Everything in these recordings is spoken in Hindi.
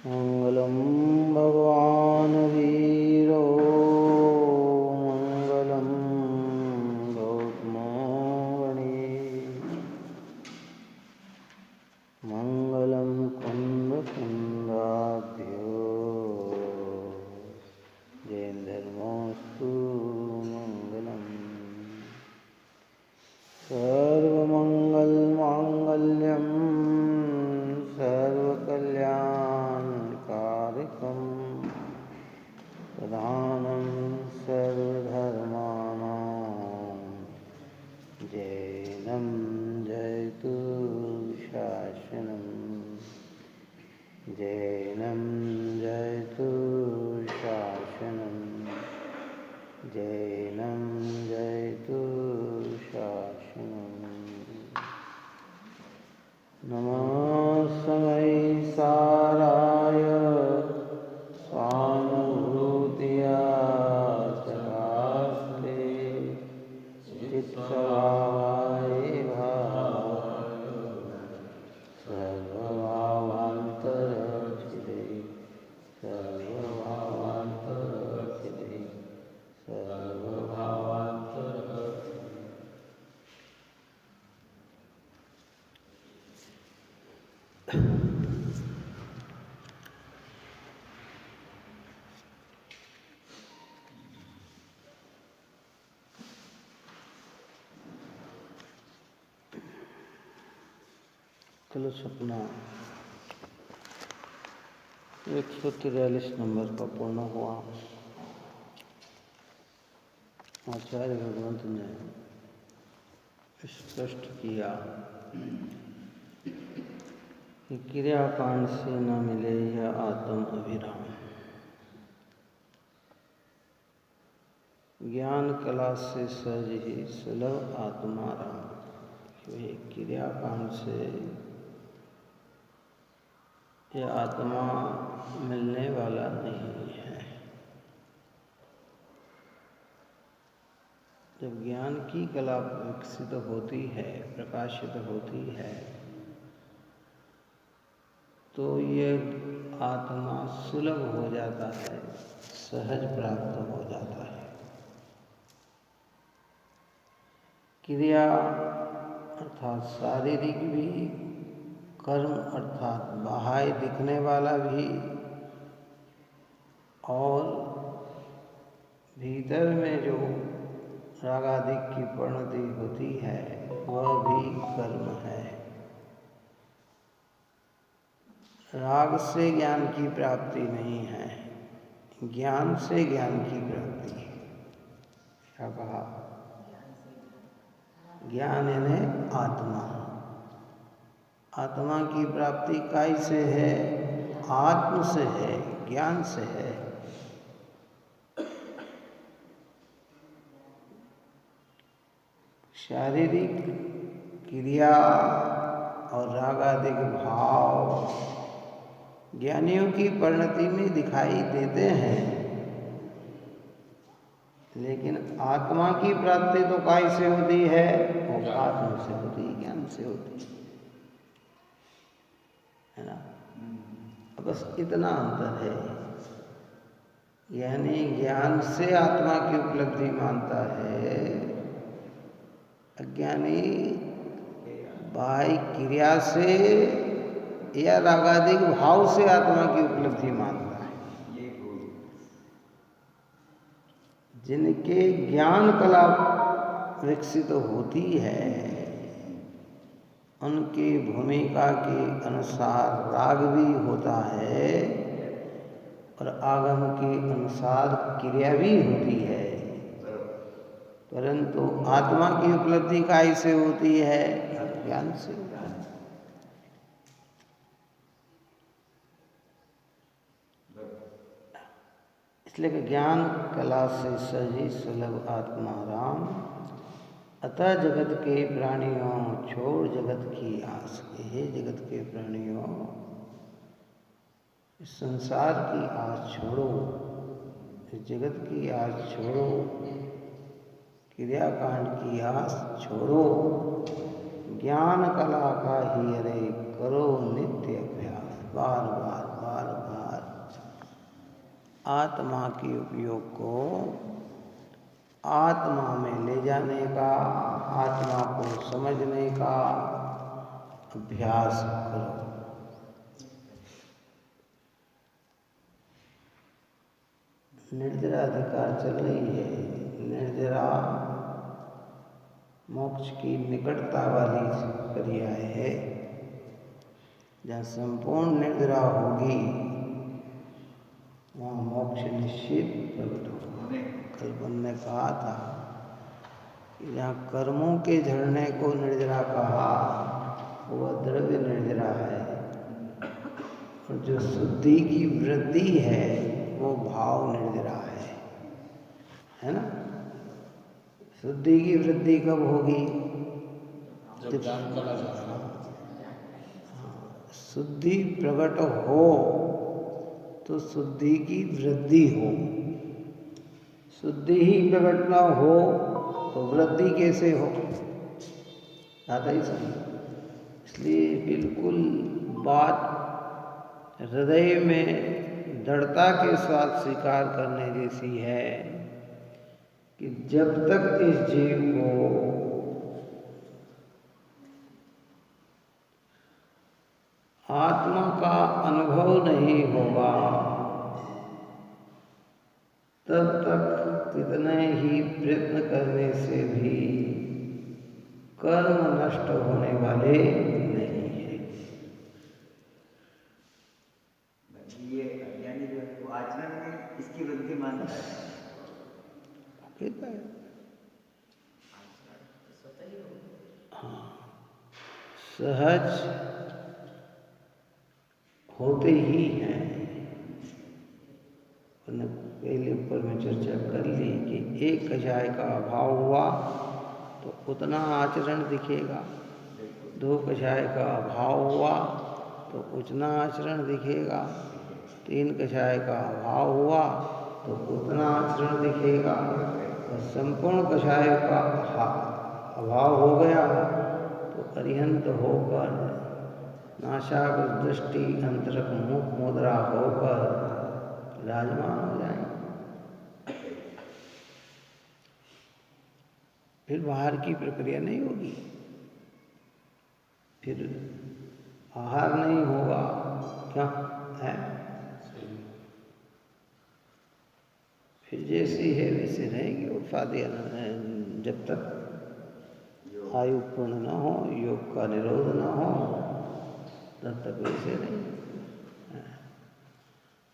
मंगलम भगवान वीरो मंगलम गौतमो गणेश मंगलम कुंदकुंदाभ्यो जयेन्द्रमोऽस्तु मंगलम सर्वमंगलमांगल्यं सर्वकल्याणकारकं प्रधानं सर्वधर्माणां जैनं जयतु शासनं जैनं जयतु शासनं जैनं जयतु शासनं नमस्मै साराय स्वानुभूतिया चकास्ते चित्सभावाय भावाय सर्वभावान्तरचिते सर्वभावान्तरचिते चलो सपना 143 नंबर का पूर्ण हुआ। आचार्य भगवंत ने स्पष्ट किया कि क्रियाकांड से न मिले यह आत्म अभिराम, ज्ञान कला से सहज ही सुलभ आत्मा राम। क्रियाकांड से यह आत्मा मिलने वाला नहीं है। जब ज्ञान की कला विकसित होती है, प्रकाशित होती है, तो ये आत्मा सुलभ हो जाता है, सहज प्राप्त हो जाता है। क्रिया अर्थात शारीरिक भी, कर्म अर्थात बाह्य दिखने वाला भी, और भीतर में जो रागादिक की परिणति होती है वह भी कर्म है। राग से ज्ञान की प्राप्ति नहीं है, ज्ञान से ज्ञान की प्राप्ति है। क्या कहा? ज्ञान यानी आत्मा। आत्मा की प्राप्ति काय से है? आत्म से है, ज्ञान से है। शारीरिक क्रिया और रागादिक भाव ज्ञानियों की परिणति में दिखाई देते हैं, लेकिन आत्मा की प्राप्ति तो काय से होती है? वो आत्म से होती है, ज्ञान से होती है ना। बस इतना अंतर है। यानी ज्ञान से आत्मा की उपलब्धि मानता है, अज्ञानी बाह्य क्रिया से या रागादिक भाव से आत्मा की उपलब्धि मानता है। जिनके ज्ञान कला विकसित होती है, उनकी भूमिका के अनुसार राग भी होता है और आगम के अनुसार क्रिया भी होती है, परंतु आत्मा की उपलब्धि काय से होती है? ज्ञान से होती है। इसलिए कि ज्ञान कला से सजी सुलभ आत्मा राम, अतः जगत के प्राणियों छोड़ जगत की आस। हे जगत के प्राणियों, इस संसार की आस छोड़ो, इस जगत की आस छोड़ो, क्रियाकांड की आस छोड़ो, ज्ञान कला का ही अरे करो नित्य अभ्यास। बार बार आत्मा के उपयोग को आत्मा में ले जाने का, आत्मा को समझने का अभ्यास करो। निर्जरा अधिकार चल रही है। निर्जरा मोक्ष की निकटता वाली पर्याय है। जहाँ संपूर्ण निर्जरा होगी वहाँ मोक्ष निश्चित प्रकट होगा। कल ने कहा था कि जहाँ कर्मों के झरने को निर्जरा कहा वह द्रव्य निर्जरा है, और जो शुद्धि की वृद्धि है वो भाव निर्जरा है ना। शुद्धि की वृद्धि कब होगी? जब ज्ञान कला शुद्धि प्रकट हो तो शुद्धि की वृद्धि हो। शुद्धि ही प्रकट ना हो तो वृद्धि कैसे हो? आता ही सही। इसलिए बिल्कुल बात हृदय में दृढ़ता के साथ स्वीकार करने जैसी है कि जब तक इस जीव को आत्मा का अनुभव नहीं होगा तब तक कितने ही प्रयत्न करने से भी कर्म नष्ट होने वाले नहीं है। ये अज्ञानी जो है वो आचरण में इसकी वृद्धि मानता है, कहता है हाँ, सहज होते ही हैं। पहले ऊपर में चर्चा कर ली कि एक कषाय का अभाव हुआ तो उतना आचरण दिखेगा, दो कषाय का अभाव हुआ तो उतना आचरण दिखेगा, तीन कषाय का अभाव हुआ तो उतना आचरण दिखेगा, और संपूर्ण कषाय का अभाव हो गया तो अरिहंत होकर नाशाग्र दृष्टि अंतरक मुख मुद्रा होकर विराजमान हो जाएंगे। फिर बाहर की प्रक्रिया नहीं होगी, फिर आहार नहीं होगा, क्या है? फिर जैसी है वैसे रहेंगे। उपाधि जब तक आयु पूर्ण न हो, योग का निरोध न हो, तब तक वैसे नहीं।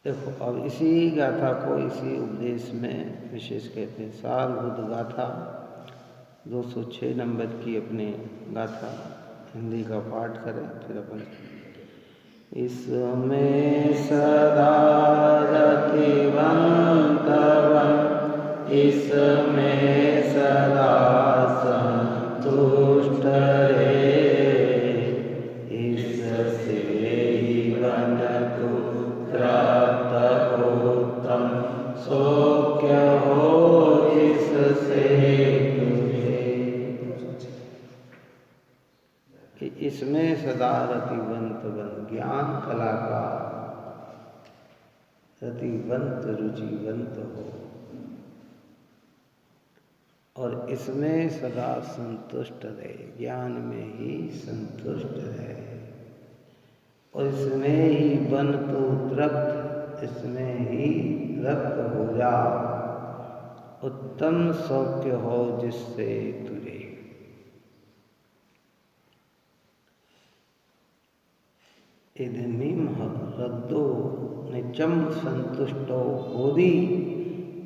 देखो अब इसी गाथा को इसी उपदेश में विशेष कहते हैं सारभूत गाथा। 206 नंबर की अपनी गाथा हिंदी का पाठ करें फिर अपन। इसमें सदा रतिवंत बन, इसमें सदा संतुष्ट रे, इससे ही बन तू प्राप्त उत्तम सौख्य हो जिससे कि इसमें सदा रतिवंत बन, ज्ञान कला का रतिवंत रुचिवंत हो, और इसमें सदा संतुष्ट रहे, ज्ञान में ही संतुष्ट रहे, और इसमें ही बन तो तृप्त, इसमें ही तृप्त हो जा, उत्तम सौख्य हो जिससे तुझे। इदमीम रद्दो निचम संतुष्टो होदी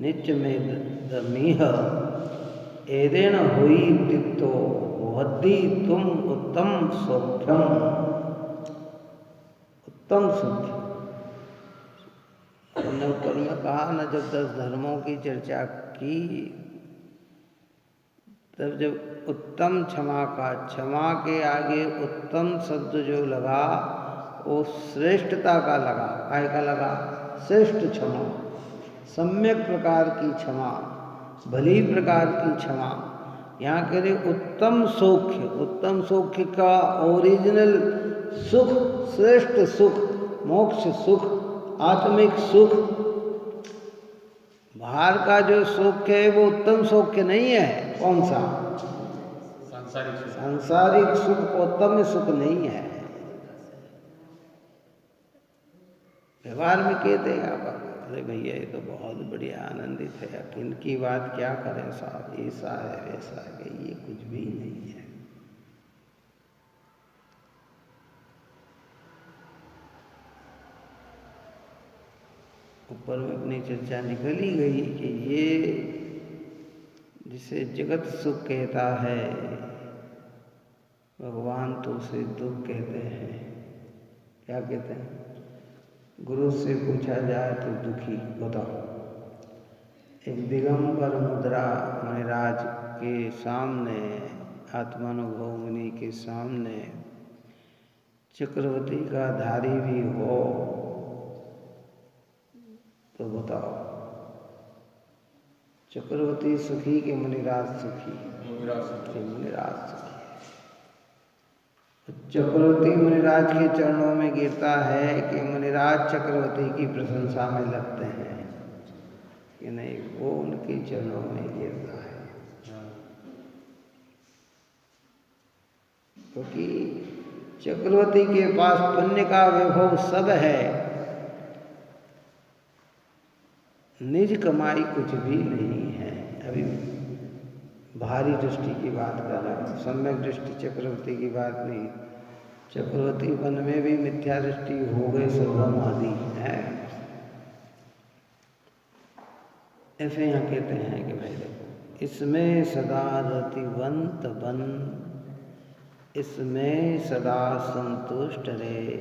निच में दमीह, एदेन हुई तित्तो वद्दी तुम उत्तम सौख्यम। उत्तम सुख हमने ऊपर में कहा ना, जब 10 धर्मों की चर्चा की तब जब उत्तम क्षमा का, क्षमा के आगे उत्तम शब्द जो लगा वो श्रेष्ठता का लगा। काय का लगा? श्रेष्ठ क्षमा, सम्यक प्रकार की क्षमा, भली प्रकार की क्षमा। यहाँ कह रहे उत्तम सौख्य। उत्तम सौख्य का ओरिजिनल सुख, श्रेष्ठ सुख, मोक्ष सुख, आत्मिक सुख बाहर का जो सौख्य है वो उत्तम सौख्य नहीं है। कौन सा? सांसारिक सुख उत्तम सुख नहीं है। व्यवहार में कहते हैं आप, अरे भैया ये तो बहुत बढ़िया आनंदित है, इनकी बात क्या करें साहब, ऐसा है वैसा है, ये कुछ भी नहीं है। ऊपर में अपनी चर्चा निकल ही गई कि ये जिसे जगत सुख कहता है भगवान तो उसे दुख कहते हैं। क्या कहते हैं? गुरु से पूछा जाए तो दुखी। बताओ, एक दिगंबर मुद्रा मुनिराज के सामने, आत्मानुभव मुनि के सामने चक्रवर्ती का धारी भी हो तो बताओ, चक्रवर्ती सुखी के मुनिराज सुखी? मुनिराज सुखी। चक्रवर्ती मुनिराज के चरणों में गिरता है कि मुनिराज चक्रवर्ती की प्रशंसा में लगते हैं कि नहीं, वो उनके चरणों में गिरता है। क्योंकि चक्रवर्ती के पास पुण्य का वैभव सब है, निज कमाई कुछ भी नहीं है। अभी भारी दृष्टि की बात कर रहा हूँ, सम्यक दृष्टि चक्रवर्ती की बात नहीं। चक्रवर्ती वन में भी मिथ्या दृष्टि हो गए, सर्वम आदि है। ऐसे यहाँ कहते हैं कि भाई देखो, इसमें सदा रतिवंत बन, इसमें सदा संतुष्ट रहे,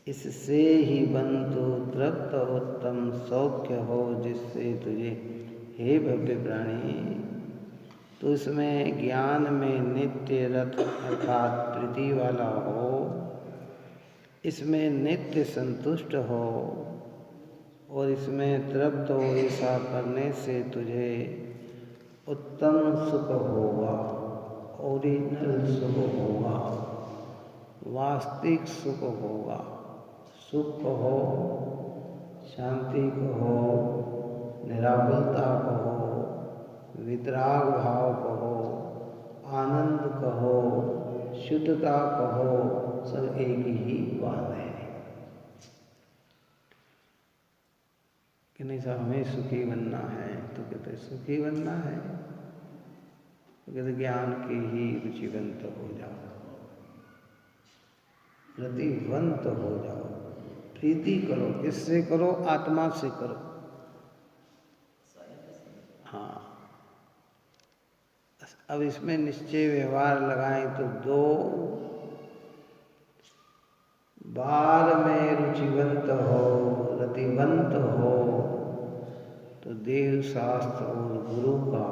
इससे ही बंतु तृप्त उत्तम सौख्य हो, जिससे तुझे हे भव्य प्राणी तो इसमें ज्ञान में नित्य रत अर्थात प्रीति वाला हो, इसमें नित्य संतुष्ट हो और इसमें तृप्त हो। ऐसा करने से तुझे उत्तम सुख होगा, ओरिजिनल सुख होगा, वास्तविक सुख होगा। सुख कहो, शांति कहो, निराकुलता कहो, वितराग भाव कहो, आनंद कहो, शुद्धता कहो, सब एक ही बात है। कि नहीं साहब हमें सुखी बनना है, तो कहते सुखी बनना है तो कहते ज्ञान की ही रुचिवंत हो जाओ, रतिवंत हो जाओ, प्रीति करो। किससे करो? आत्मा से करो। हाँ, अब इसमें निश्चय व्यवहार लगाएं तो 2 बार में रुचिवंत हो, रतिवंत हो तो देव शास्त्र और गुरु का,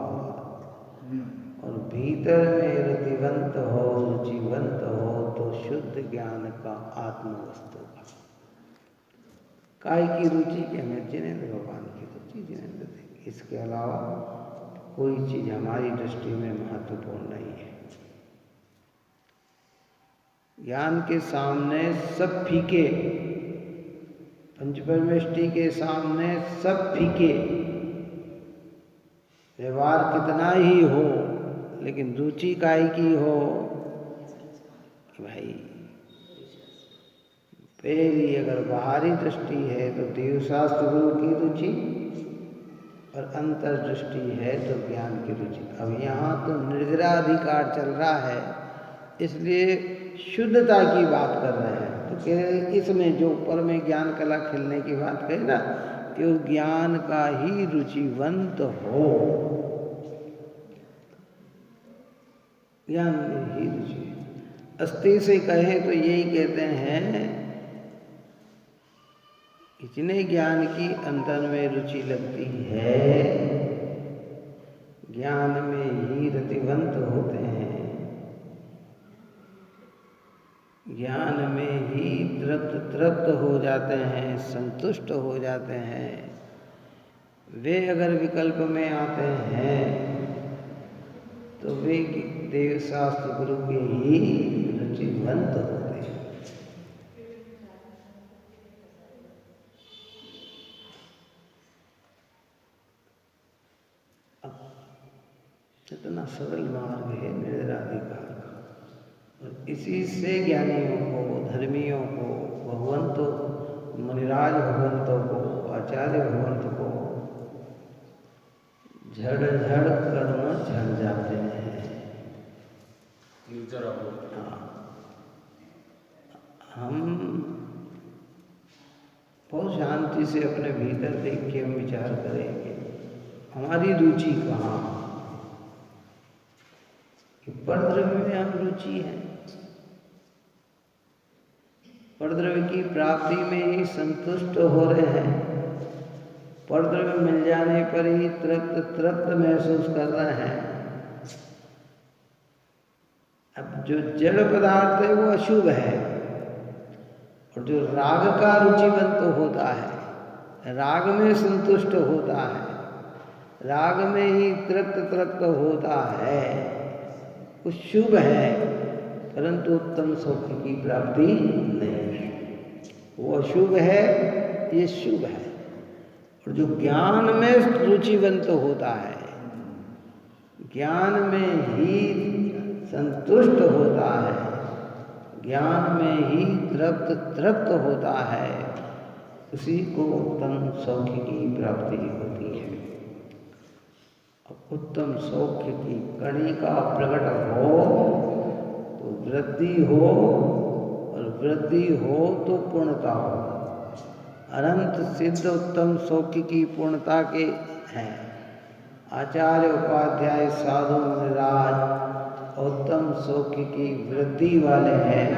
और भीतर में रतिवंत हो, रुचिवंत हो तो शुद्ध ज्ञान का आत्म वस्तु का। काय की रुचि के हमें जिनेंद्र भगवान की रुचि जिनेंद्र देंगे, इसके अलावा कोई चीज हमारी दृष्टि में महत्वपूर्ण नहीं है। ज्ञान के सामने सब फीके, पंचपरमेष्टि के सामने सब फीके। व्यवहार कितना ही हो लेकिन रुचि काय की हो कि भाई पहली अगर बाहरी दृष्टि है तो देवशास्त्र गुरु की रुचि, और अंतर्दृष्टि है तो ज्ञान की रुचि। अब यहाँ तो निर्जराधिकार चल रहा है, इसलिए शुद्धता की बात कर रहे हैं। तो कह इसमें जो ऊपर में ज्ञान कला खिलने की बात कही ना, कि उस ज्ञान का ही रुचिवंत हो, ज्ञान में ही रुचि। अस्थि से कहें तो यही कहते हैं कि जिन्हें ज्ञान की अंदर में रुचि लगती है, ज्ञान में ही रतिवंत होते हैं, ज्ञान में ही तृप्त हो जाते हैं, संतुष्ट हो जाते हैं। वे अगर विकल्प में आते हैं तो वे देवशास्त्र गुरु के ही रुचिवंत होते हैं। इतना सरल मार्ग है निर्जराधिकार का, और इसी से ज्ञानियों को, धर्मियों को, भगवंतों, मुनिराज भगवंतों को, आचार्य भगवंत को झड़ झड़ कर्म झड़ जाते हैं। हाँ, हम बहुत शांति से अपने भीतर देख के हम विचार करेंगे हमारी रुचि कहाँ, कि परद्रव्य में हम रुचि है, परद्रव्य की प्राप्ति में ही संतुष्ट हो रहे हैं, परद्रव्य मिल जाने पर ही तृप्त तृप्त महसूस कर रहे हैं। अब जो जड़ पदार्थ है वो अशुभ है, और जो राग का रुचिवंत होता है, राग में संतुष्ट होता है, राग में ही तृप्त तृप्त होता है, वो शुभ है, परंतु उत्तम सौख्य की प्राप्ति नहीं है। वो अशुभ है, ये शुभ है। और जो ज्ञान में रुचिवंत होता है, ज्ञान में ही संतुष्ट होता है, ज्ञान में ही तृप्त तृप्त होता है, उसी को उत्तम सौख्य की प्राप्ति होती है। उत्तम सौख्य की कणिका प्रकट हो तो वृद्धि हो, और वृद्धि हो तो पूर्णता हो। अनंत सिद्ध उत्तम सौख्य की पूर्णता के हैं आचार्य, उपाध्याय, साधु, मुनिराज। उत्तम सौख्य की वृद्धि वाले हैं,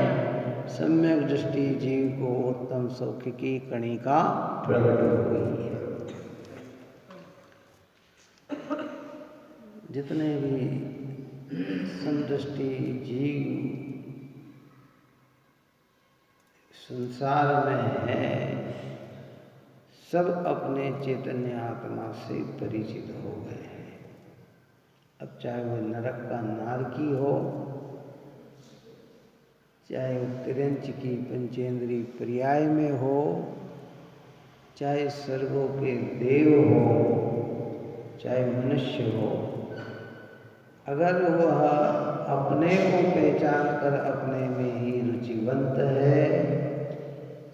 सम्यक दृष्टि जीव को उत्तम सौख्य की कणिका प्रकट हो गई है। जितने भी समदृष्टि जीव संसार में है, सब अपने चैतन्य आत्मा से परिचित हो गए हैं। अब चाहे वो नरक का नारकी हो, चाहे वो तिरंच की पंचेंद्रीय पर्याय में हो, चाहे स्वर्गों के देव हो, चाहे मनुष्य हो, अगर वह अपने को पहचान कर अपने में ही रुचिवंत है,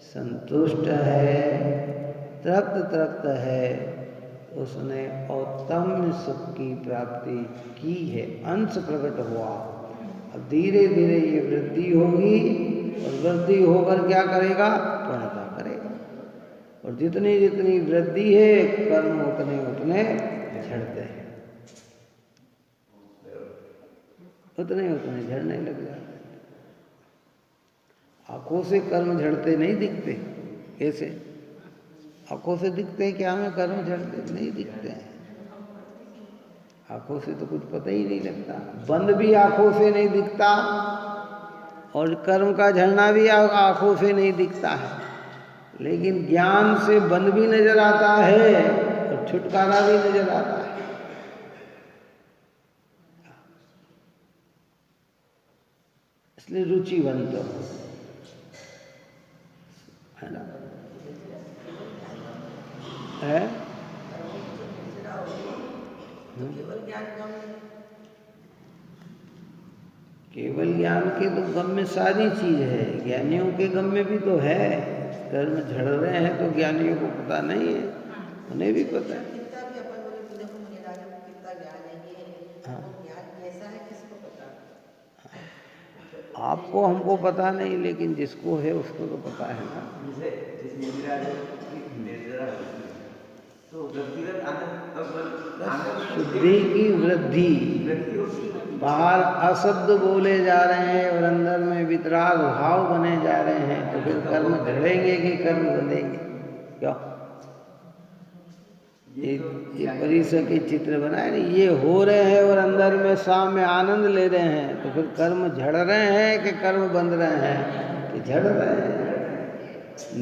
संतुष्ट है, तृप्त तृप्त है, उसने उत्तम सुख की प्राप्ति की है, अंश प्रकट हुआ। अब धीरे धीरे ये वृद्धि होगी, और वृद्धि होकर क्या करेगा? पूर्णता करेगा। और जितनी जितनी वृद्धि है, कर्म उतने उतने झड़ते हैं, उतने उतने झड़ने लग जाते हैं। आंखों से कर्म झड़ते नहीं दिखते, कैसे? आंखों से दिखते हैं क्या हमें कर्म झड़ते? नहीं दिखते हैं। आंखों से तो कुछ पता ही नहीं लगता। बंद भी आंखों से नहीं दिखता, और कर्म का झड़ना भी आंखों से नहीं दिखता है। लेकिन ज्ञान से बंद भी नजर आता है, और छुटकारा भी नजर आता है। इसलिए रुचिवंत हो, है ना? है केवल ज्ञान के तो गम में सारी चीज है, ज्ञानियों के गम में भी तो है। कर्म झड़ रहे हैं तो ज्ञानियों को पता नहीं है, उन्हें भी पता है। हाँ। आपको हमको पता नहीं, लेकिन जिसको है उसको तो पता है ना। शुद्धि की वृद्धि, बाहर अशब्द बोले जा रहे हैं और अंदर में वितराग भाव बने जा रहे हैं, तो फिर कर्म झड़ेंगे कि कर्म बंधेंगे? क्या ये परिसर के चित्र बनाए नहीं, ये हो रहे हैं और अंदर में साम्य आनंद ले रहे हैं, तो फिर कर्म झड़ रहे हैं कि कर्म बंध रहे हैं? कि झड़ रहे हैं।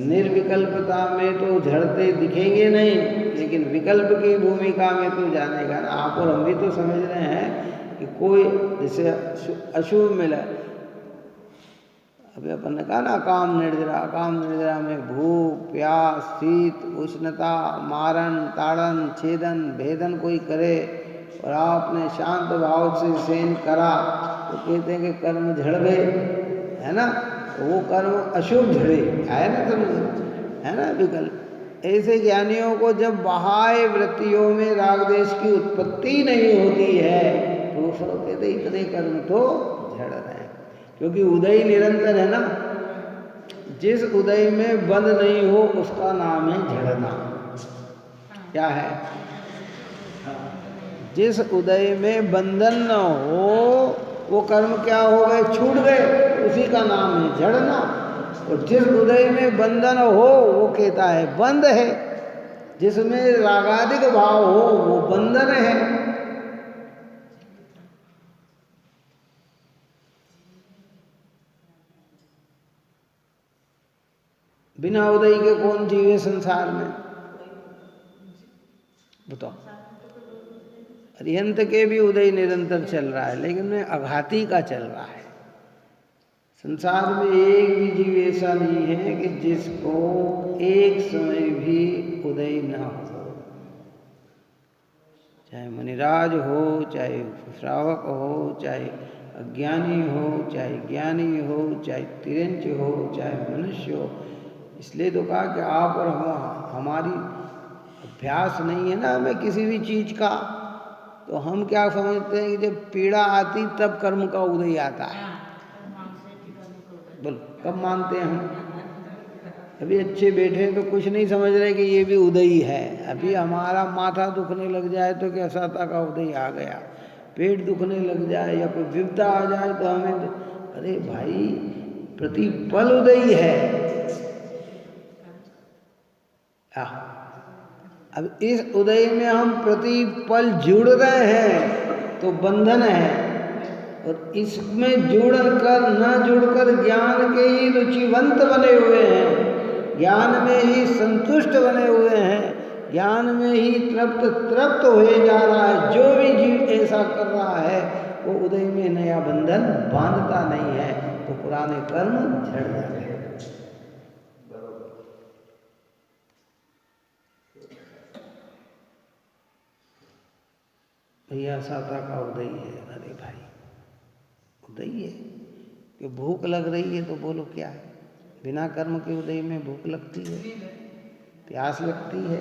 निर्विकल्पता में तो झड़ते दिखेंगे नहीं, लेकिन विकल्प की भूमिका में तो जानेगा ना। आप और हम भी तो समझ रहे हैं कि कोई जैसे अशुभ मिला, अभी अपन ने कहा ना काम निर्जरा, काम निर्जरा में भूख, प्यास, शीत, उष्णता, मारण, ताड़न, छेदन, भेदन कोई करे और आपने शांत भाव से सेन करा तो कहते हैं कि कर्म झड़ गए, है ना। वो कर्म अशुभ झड़े, है ना, समझ, है ना विकल्प। ऐसे ज्ञानियों को जब बाह्य वृत्तियों में राग देश की उत्पत्ति नहीं होती है तो सब कहते इतने कर्म तो झड़ रहे हैं, क्योंकि उदय निरंतर है ना। जिस उदय में बंद नहीं हो उसका नाम है झड़ना। क्या है? जिस उदय में बंधन न हो वो कर्म क्या हो गए? छूट गए, उसी का नाम है झड़ना। और जिस उदय में बंधन हो वो कहता है बंध है। जिसमें रागादिक भाव हो वो बंधन है। बिना उदय के कौन जीवे संसार में? बताओ। अरिहंत के भी उदय निरंतर चल रहा है, लेकिन में अघाती का चल रहा है। संसार में एक भी जीव ऐसा नहीं है कि जिसको एक समय भी उदय ना हो। चाहे मुनिराज हो, चाहे श्रावक हो, चाहे अज्ञानी हो, चाहे ज्ञानी हो, चाहे तिरंज हो, चाहे मनुष्य हो। इसलिए तो कहा कि आप और हमारी अभ्यास नहीं है ना हमें किसी भी चीज का, तो हम क्या समझते हैं कि जब पीड़ा आती तब कर्म का उदय आता है। बोलो कब मानते हैं हम? अभी अच्छे बैठे हैं तो कुछ नहीं समझ रहे कि ये भी उदय है। अभी हमारा माथा दुखने लग जाए तो क्या सत्ता का उदय आ गया, पेट दुखने लग जाए या कोई विपदा आ जाए तो हमें अरे भाई प्रतिपल उदय है। अब इस उदय में हम प्रतिपल जुड़ रहे हैं तो बंधन है, और इसमें जुड़कर न जुड़कर ज्ञान के ही रुचिवंत बने हुए हैं, ज्ञान में ही संतुष्ट बने हुए हैं, ज्ञान में ही तृप्त होए जा रहा है। जो भी जीव ऐसा कर रहा है वो उदय में नया बंधन बांधता नहीं है, तो पुराने कर्म झड़ जाते हैं। भैया साता का उदय है। अरे भाई उदय है कि भूख लग रही है तो बोलो क्या है? बिना कर्म के उदय में भूख लगती है, प्यास लगती है,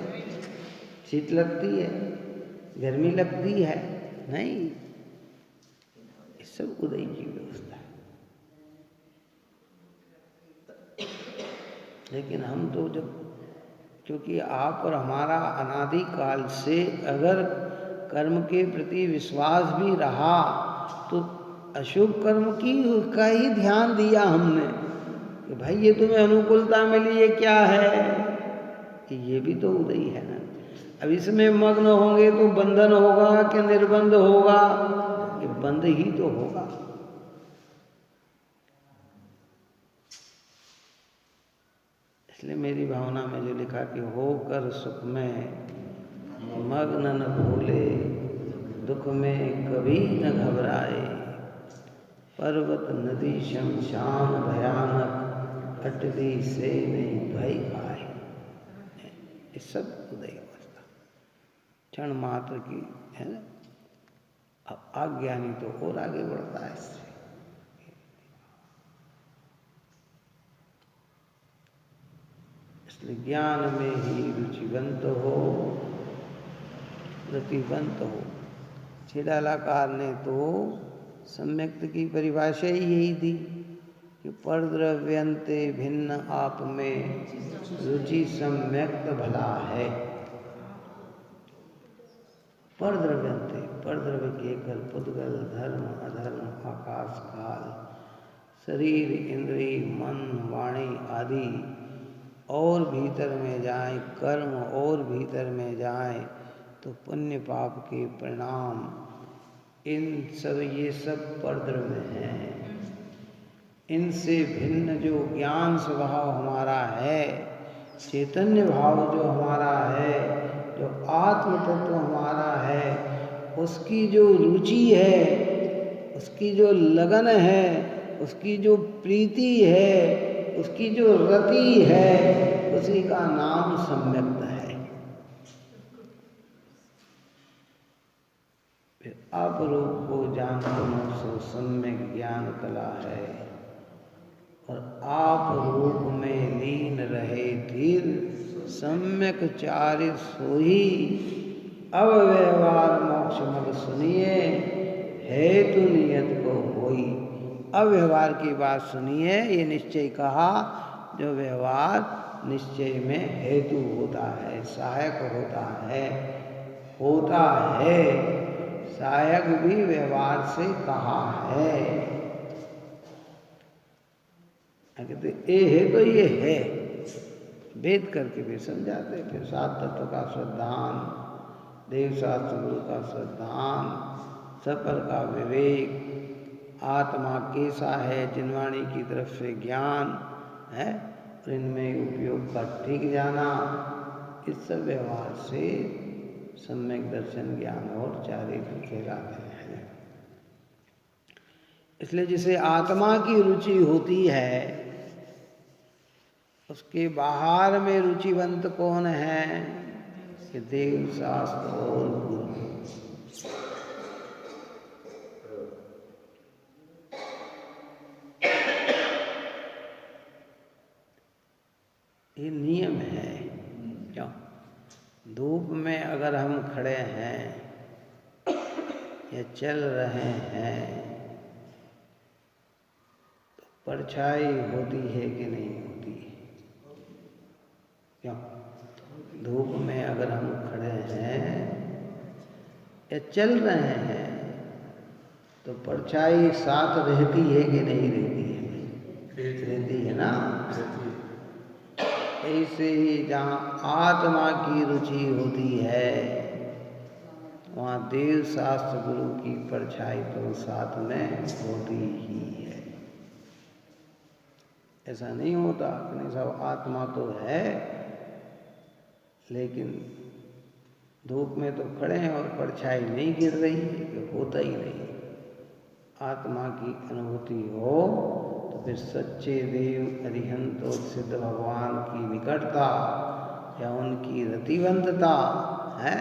शीत लगती है, गर्मी लगती है? नहीं, ये सब उदय की व्यवस्था है। लेकिन हम तो जब, क्योंकि आप और हमारा अनादि काल से अगर कर्म के प्रति विश्वास भी रहा तो अशुभ कर्म का ही ध्यान दिया हमने कि भाई ये तुम्हें अनुकूलता मिली, ये क्या है? कि ये भी तो उदय है ना। अब इसमें मग्न होंगे तो बंधन होगा कि निर्बंध होगा? ये बंध ही तो होगा। इसलिए मेरी भावना में जो लिखा कि होकर सुख में मग्न न भूले, दुख में कभी न घबराए, पर्वत नदी शमशान भयानक, अटली से नहीं भय आए। ये सब उदय अवस्था क्षण मात्र की है ना। अब अज्ञानी तो और आगे बढ़ता है इससे। इसलिए ज्ञान में ही रुचिवंत हो, रतिवंत हो। छिड़ालाकार ने तो सम्यक्त की परिभाषा ही यही दी कि परद्रव्यंते भिन्न आप में रुचि सम्यक्त भला है। परद्रव्यंते, परद्रव्य केवल पुद्गल, धर्म अधर्म, आकाश काल, शरीर इंद्रिय मन वाणी आदि और भीतर में जाए, कर्म और भीतर में जाए तो पुण्य पाप के परिणाम, इन सब ये सब परद्रव्य हैं। इनसे भिन्न जो ज्ञान स्वभाव हमारा है, चैतन्य भाव जो हमारा है, जो आत्म तत्व हमारा है, उसकी जो रुचि है, उसकी जो लगन है, उसकी जो प्रीति है, उसकी जो रति है, उसी का नाम सम्यक्त है। आप रूप को जानो सो सम्यक ज्ञान कला है, और आप रूप में लीन रहे धीर सम्यक चारित सोई। अब व्यवहार मोक्ष मग सुनिए, हेतु नियत को होई। अब व्यवहार की बात सुनिए, ये निश्चय कहा जो व्यवहार निश्चय में हेतु होता है, सहायक होता है। सहायक भी व्यवहार से कहा है। कहते ये है तो ये है, वेद करके भी समझाते। फिर सात तत्व का श्रद्धान, देव शास्त्र गुरु का श्रद्धान, सफल का विवेक, आत्मा कैसा है, जिनवाणी की तरफ से ज्ञान है, और इनमें उपयोग का ठीक जाना, इस सब व्यवहार से सम्यक दर्शन ज्ञान और चारित्र कहलाते हैं। इसलिए जिसे आत्मा की रुचि होती है, उसके बाहर में रुचिवंत कौन है कि देव शास्त्र और गुरु। ये नियम है। क्यों? धूप में अगर हम खड़े हैं या चल रहे हैं तो परछाई होती है कि नहीं होती? क्यों? धूप में अगर हम खड़े हैं या चल रहे हैं तो परछाई साथ रहती है कि नहीं रहती है? रहती है ना। ऐसे ही जहाँ आत्मा की रुचि होती है वहाँ देव शास्त्र गुरु की परछाई तो साथ में होती ही है। ऐसा नहीं होता कि नहीं सब आत्मा तो है, लेकिन धूप में तो खड़े हैं और परछाई नहीं गिर रही है, कि होता ही नहीं। आत्मा की अनुभूति हो तो फिर सच्चे देव अरिहंत और सिद्ध भगवान की निकटता या उनकी रतिवंतता है,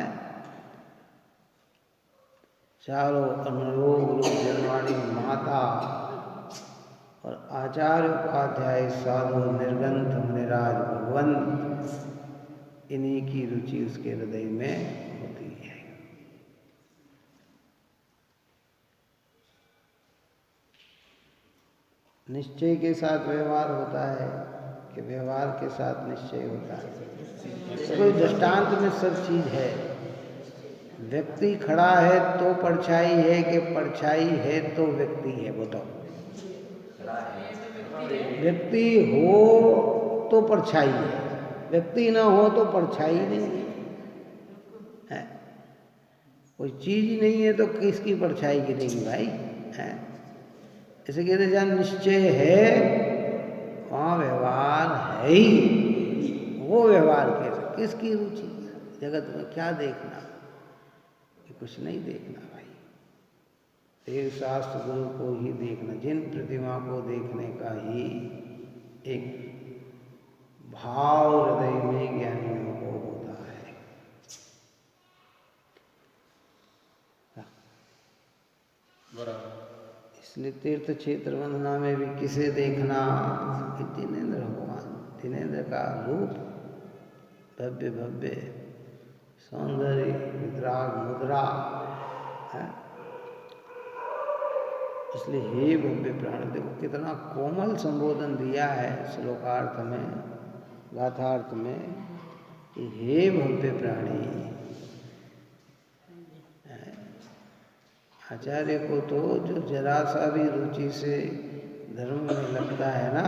चारों अनुरोग रूप जनवाणी माता और आचार्य उपाध्याय साधु निर्गंथ मुनिराज भगवंत, इन्हीं की रुचि उसके हृदय में होती है। निश्चय के साथ व्यवहार होता है कि व्यवहार के साथ निश्चय होता है। कोई दृष्टांत में सब चीज है। व्यक्ति खड़ा है तो परछाई है कि परछाई है तो व्यक्ति है? बताओ। व्यक्ति हो तो परछाई है, व्यक्ति ना हो तो परछाई नहीं है। कोई चीज नहीं है तो किसकी परछाई गिरेगी भाई? है ऐसे कहते जहाँ निश्चय है वहाँ व्यवहार है ही। वो व्यवहार कैसे? किसकी रुचि? जगत में क्या देखना? कि कुछ नहीं देखना भाई। देव शास्त्र गुरु को ही देखना। जिन प्रतिमा को देखने का ही एक भाव हृदय में ज्ञानियों को होता है। इसलिए तीर्थ क्षेत्र वंदना में भी किसे देखना? जिनेंद्र भगवान, जिनेंद्र का रूप भव्य भव्य सौंदर्य विद्राग मुद्रा है। इसलिए हे भव्य प्राण, देखो कितना कोमल संबोधन दिया है श्लोकार्थ में, गाथार्थ में कि हे भव्य प्राणी। आचार्य को तो जो जरा सा भी रुचि से धर्म में लगता है ना,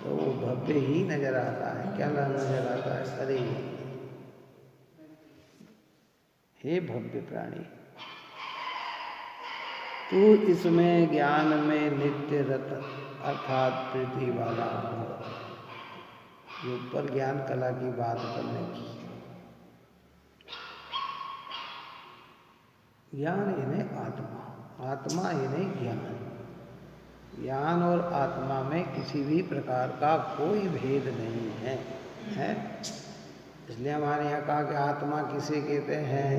तो वो भव्य ही नजर आता है। क्या नजर आता है? अरे हे भव्य प्राणी, तू इसमें ज्ञान में नित्य रत अर्थात प्रीति वाला हो। ये ऊपर ज्ञान कला की बात करने की। ज्ञान यानी आत्मा, आत्मा यानी ज्ञान। ज्ञान और आत्मा में किसी भी प्रकार का कोई भेद नहीं है। इसलिए हमारे यहाँ कहा कि आत्मा किसे कहते हैं?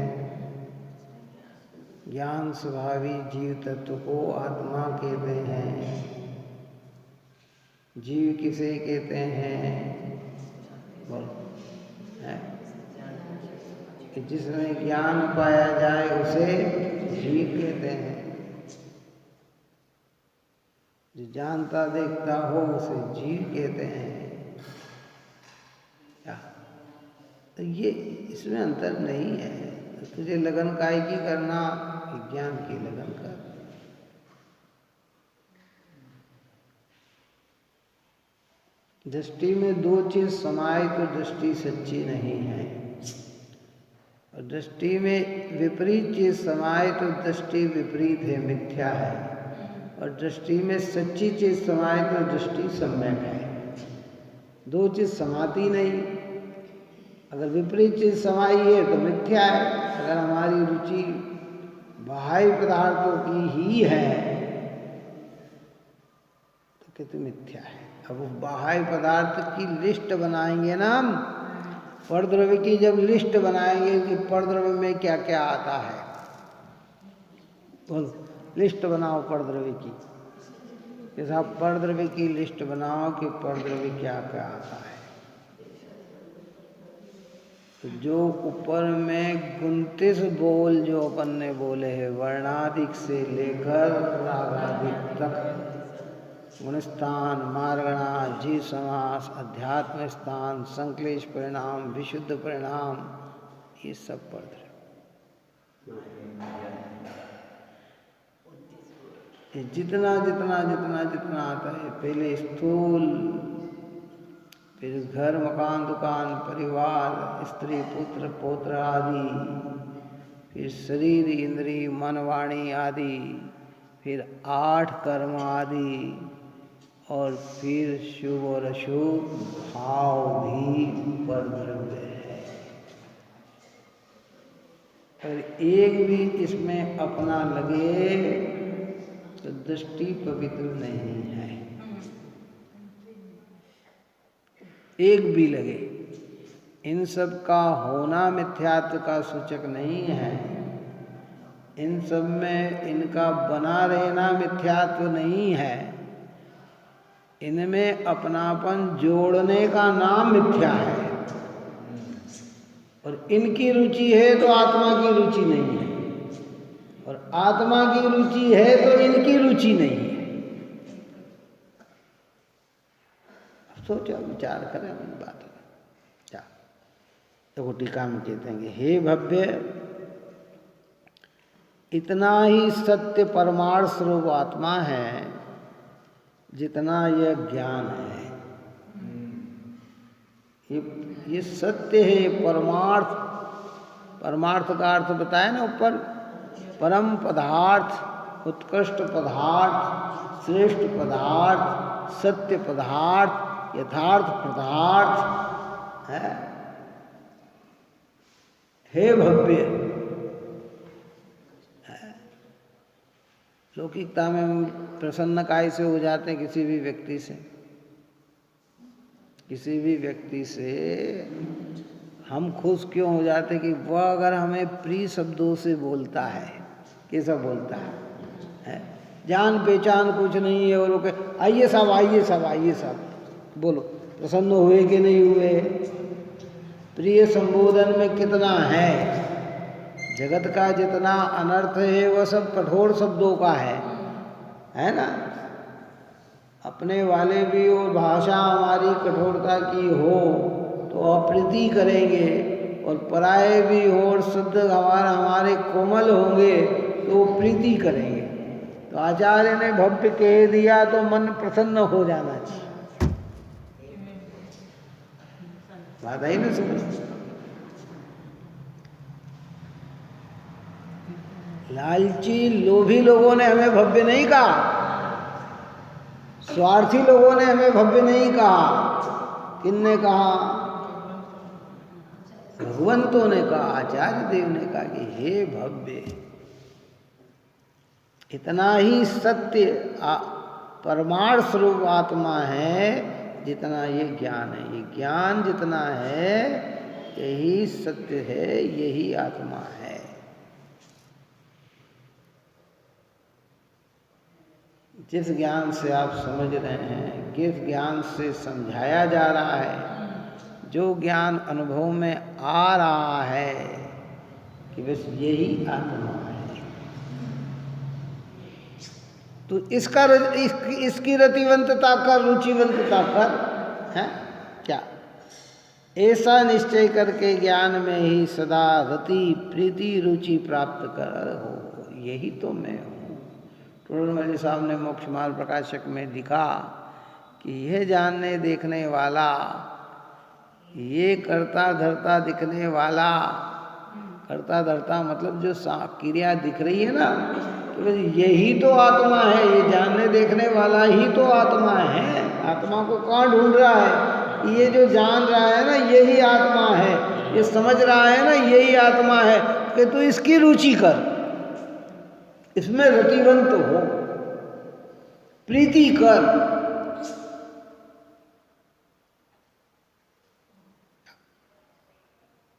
ज्ञान स्वभावी जीव तत्व को आत्मा कहते हैं। जीव किसे कहते हैं? बोलो। कि जिसमें ज्ञान पाया जाए उसे जीव कहते हैं। जो जानता देखता हो उसे जीव कहते हैं। क्या? तो ये इसमें अंतर नहीं है। तो तुझे लगन काय की करना? ज्ञान की लगन कर। दृष्टि में दो चीज समाये तो दृष्टि सच्ची नहीं है, और दृष्टि में विपरीत चीज समाये तो दृष्टि विपरीत है, मिथ्या है। और दृष्टि में सच्ची चीज समाये तो दृष्टि सम्यक है। दो चीज समाती नहीं। अगर विपरीत चीज समाई है तो मिथ्या है। अगर हमारी रुचि बाह्य पदार्थों की ही है तो कहते मिथ्या है। अब वो बाह्य पदार्थ की लिस्ट बनाएंगे ना हम, परद्रव्य की जब लिस्ट बनाएंगे कि परद्रव्य में क्या क्या आता है, बोलो लिस्ट बनाओ परद्रव्य की। जैसा परद्रव्य की लिस्ट बनाओ कि परद्रव्य क्या क्या आता है, तो जो ऊपर में 29 बोल जो अपन ने बोले हैं, वर्णाधिक से लेकर रागाधिक तक, गुणस्थान, मार्गणा, जीव समास, अध्यात्म स्थान, संक्लेश परिणाम, विशुद्ध परिणाम, ये सब पढ़ रहे। ये जितना जितना जितना जितना आता है, पहले स्थूल, फिर घर मकान दुकान परिवार स्त्री पुत्र पौत्र आदि, फिर शरीर इंद्रिय मन वाणी आदि, फिर 8 कर्म आदि, और फिर शुभ और अशुभ भाव भी परद्रव्य है। और एक भी इसमें अपना लगे तो दृष्टि पवित्र नहीं है। एक भी लगे, इन सब का होना मिथ्यात्व का सूचक नहीं है। इन सब में इनका बना रहना मिथ्यात्व नहीं है। इनमें अपनापन जोड़ने का नाम मिथ्या है। और इनकी रुचि है तो आत्मा की रुचि नहीं है, और आत्मा की रुचि है तो इनकी रुचि नहीं है। सोचो, विचार करें इन बातों में। क्या देखो, टीका में कहते हैं, हे भव्य, इतना ही सत्य परमार्थ स्वरूप आत्मा है जितना यह ज्ञान है। ये सत्य है, परमार्थ। परमार्थ का अर्थ बताया ना ऊपर, परम पदार्थ, उत्कृष्ट पदार्थ, श्रेष्ठ पदार्थ, सत्य पदार्थ, यथार्थ पदार्थ है। हे भव्य, लौकिकता में हम प्रसन्न काय से हो जाते हैं किसी भी व्यक्ति से। किसी भी व्यक्ति से हम खुश क्यों हो जाते हैं कि वह अगर हमें प्रिय शब्दों से बोलता है। कैसा बोलता है? जान पहचान कुछ नहीं है और वो कहे आइए साहब, आइए साहब, आइए साहब। बोलो, प्रसन्न हुए कि नहीं हुए? प्रिय संबोधन में कितना है। जगत का जितना अनर्थ है वह सब कठोर शब्दों का है ना। अपने वाले भी और भाषा हमारी कठोरता की हो तो अप्रीति करेंगे, और पराये भी हो और शुद्ध हमारे कोमल होंगे तो प्रीति करेंगे। तो आचार्य ने भव्य कह दिया तो मन प्रसन्न हो जाना चाहिए। बात आई ना समझ? लालची लोभी लोगों ने हमें भव्य नहीं कहा, स्वार्थी लोगों ने हमें भव्य नहीं कहा। किनने कहा? भगवंतों ने कहा, आचार्य देव ने कहा कि हे भव्य, इतना ही सत्य परमार्थ स्वरूप आत्मा है जितना ये ज्ञान है। ये ज्ञान जितना है यही सत्य है, यही आत्मा है। जिस ज्ञान से आप समझ रहे हैं, किस ज्ञान से समझाया जा रहा है, जो ज्ञान अनुभव में आ रहा है कि बस यही आत्मा है, तो इसकी रतिवंतता कर, रुचिवंतता कर, है क्या? ऐसा निश्चय करके ज्ञान में ही सदा रति प्रीति रुचि प्राप्त कर हो, यही तो मैं हूँ। टोडरमल साहब ने मोक्ष मार्ग प्रकाशक में लिखा कि यह जानने देखने वाला, ये करता धरता दिखने वाला, करता धरता मतलब जो क्रिया दिख रही है ना, तो यही तो आत्मा है, ये जानने देखने वाला ही तो आत्मा है। आत्मा को कहाँ ढूंढ रहा है? ये जो जान रहा है ना, यही आत्मा है, ये समझ रहा है ना, यही आत्मा है। कि तू इसकी रुचि कर, इसमें रतिवंत हो, प्रीति कर।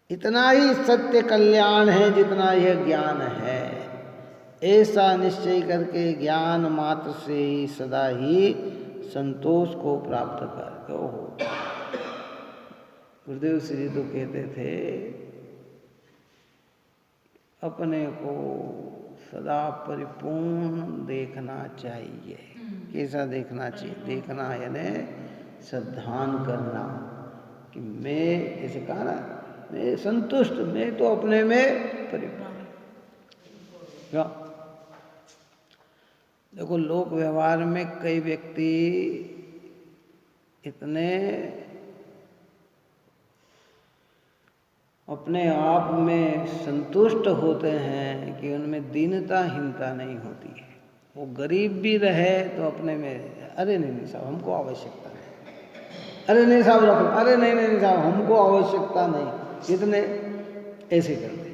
इतना ही सत्य कल्याण है जितना यह ज्ञान है। ऐसा निश्चय करके ज्ञान मात्र से ही सदा ही संतोष को प्राप्त कर हो। गुरुदेव श्री तो कहते थे अपने को सदा परिपूर्ण देखना चाहिए। कैसा देखना चाहिए? देखना यानी श्रद्धान करना कि मैं, ऐसे कहा ना, मैं संतुष्ट, मैं तो अपने में परिपूर्ण। क्या देखो, लोक व्यवहार में कई व्यक्ति इतने अपने आप में संतुष्ट होते हैं कि उनमें दीनता हीनता नहीं होती है। वो गरीब भी रहे तो अपने में, अरे नहीं साहब हमको आवश्यकता नहीं, अरे नहीं साहब रखो, अरे नहीं साहब हमको आवश्यकता नहीं, इतने ऐसे करते।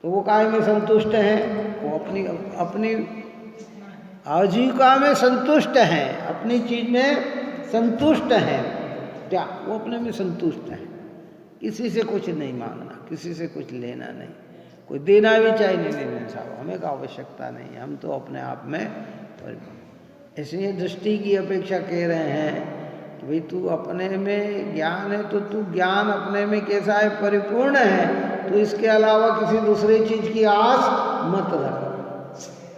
तो वो काय में संतुष्ट हैं? वो अपनी आजीविका में संतुष्ट हैं, अपनी चीज में संतुष्ट हैं। क्या वो अपने में संतुष्ट हैं? किसी से कुछ नहीं मांगना, किसी से कुछ लेना नहीं, कोई देना भी चाहिए नहीं साहब हमें का आवश्यकता नहीं, हम तो अपने आप में परिपूर्ण। इसलिए दृष्टि की अपेक्षा कह रहे हैं कि भाई तू अपने में ज्ञान है तो तू ज्ञान अपने में कैसा है? परिपूर्ण है। तो इसके अलावा किसी दूसरी चीज की आस मत रख।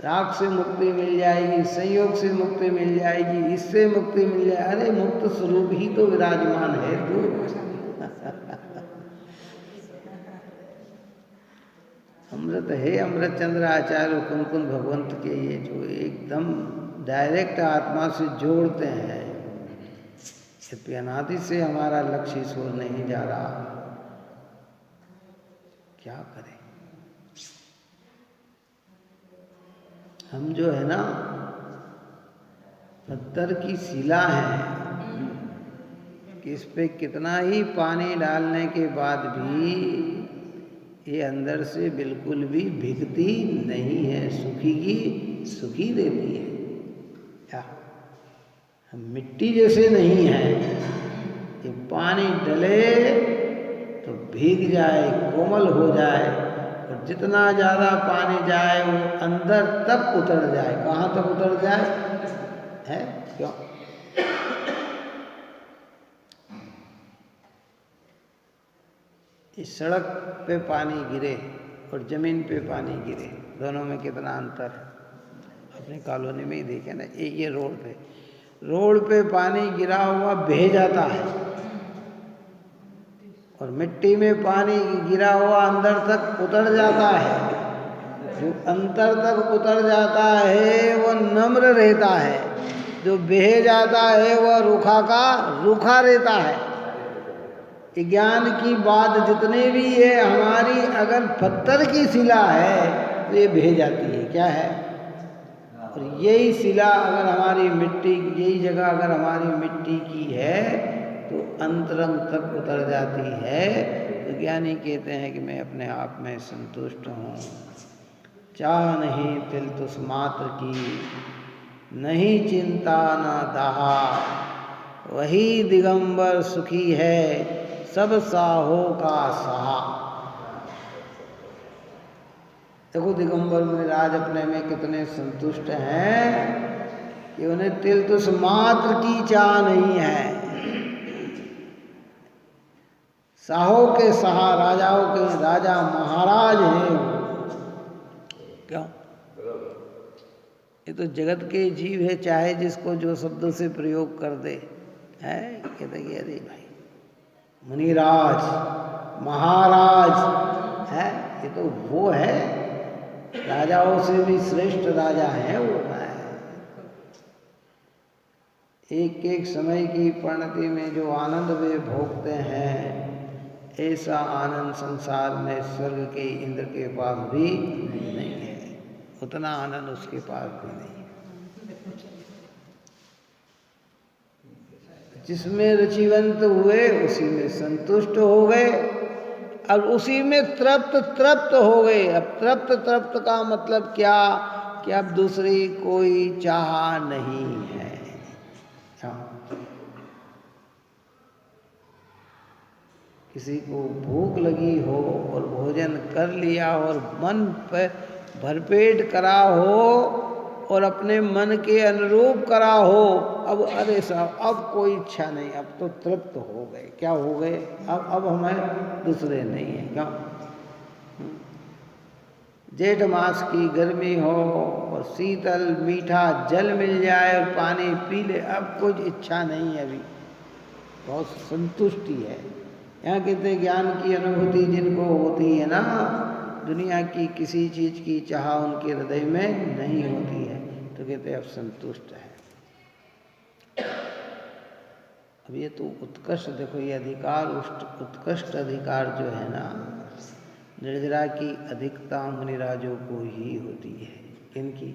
राग से मुक्ति मिल जाएगी, संयोग से मुक्ति मिल जाएगी, इससे मुक्ति मिल जाए, अरे मुक्त स्वरूप ही तो विराजमान है तू। अमृत है अमृत चंद्र आचार्य कुंकुन भगवंत के, ये जो एकदम डायरेक्ट आत्मा से जोड़ते हैं। यद्यपि अनादि से हमारा लक्ष्य इस ओर नहीं जा रहा, क्या करें? हम जो है ना पत्थर की शिला है कि इस पे कितना ही पानी डालने के बाद भी ये अंदर से बिल्कुल भी भीगती नहीं है, सूखीगी सूखी रहती है। क्या हम मिट्टी जैसे नहीं हैं कि पानी डले तो भीग जाए, कोमल हो जाए, और जितना ज़्यादा पानी जाए वो अंदर तक उतर जाए। कहाँ तक उतर जाए है? क्यों? इस सड़क पे पानी गिरे और ज़मीन पे पानी गिरे, दोनों में कितना अंतर है? अपनी कॉलोनी में ही देखे ना, ये रोड पे पानी गिरा हुआ बह जाता है, और मिट्टी में पानी गिरा हुआ अंदर तक उतर जाता है। जो अंतर तक उतर जाता है वो नम्र रहता है, जो बह जाता है वह रूखा का रूखा रहता है। ज्ञान की बात जितने भी है हमारी, अगर पत्थर की शिला है तो ये बह जाती है। क्या है? और यही शिला अगर हमारी मिट्टी, यही जगह अगर हमारी मिट्टी की है तो अंतरंग तक उतर जाती है। तो ज्ञानी कहते हैं कि मैं अपने आप में संतुष्ट हूँ, चाह नहीं तिल तुस मात्र की, नहीं चिंता ना दाहा, वही दिगंबर सुखी है, सब साहो का सहा। देखो दिगंबर में राज अपने में कितने संतुष्ट हैं कि उन्हें तिल तुस मात्र की चाह नहीं है। शाहों के शाह, राजाओं के राजा, महाराज हैं वो। क्यों? ये तो जगत के जीव है, चाहे जिसको जो शब्दों से प्रयोग कर दे, है कहते कि अरे भाई मुनिराज, महाराज है, ये तो वो है, राजाओं से भी श्रेष्ठ राजा है वो है। एक एक समय की परिणति में जो आनंद वे भोगते हैं, ऐसा आनंद संसार में स्वर्ग के इंद्र के पास भी नहीं है, उतना आनंद उसके पास भी नहीं है। जिसमें रुचिवंत हुए उसी में संतुष्ट हो गए, अब उसी में तृप्त हो गए। अब तृप्त का मतलब क्या कि अब दूसरी कोई चाह नहीं है। किसी को भूख लगी हो और भोजन कर लिया और मन पे भरपेट करा हो और अपने मन के अनुरूप करा हो, अब अरे साहब अब कोई इच्छा नहीं, अब तो तृप्त हो गए। क्या हो गए? अब हमें दूसरे नहीं है। क्या? जेठ मास की गर्मी हो और शीतल मीठा जल मिल जाए और पानी पी ले, अब कुछ इच्छा नहीं है, अभी बहुत संतुष्टि है। यहाँ कहते ज्ञान की अनुभूति जिनको होती है ना, दुनिया की किसी चीज की चाह उनके हृदय में नहीं होती है, तो कहते अब संतुष्ट है। अब ये तो उत्कृष्ट, देखो ये अधिकार, उत्कृष्ट अधिकार जो है ना, निर्जरा की अधिकता मुनिराजों को ही होती है। इनकी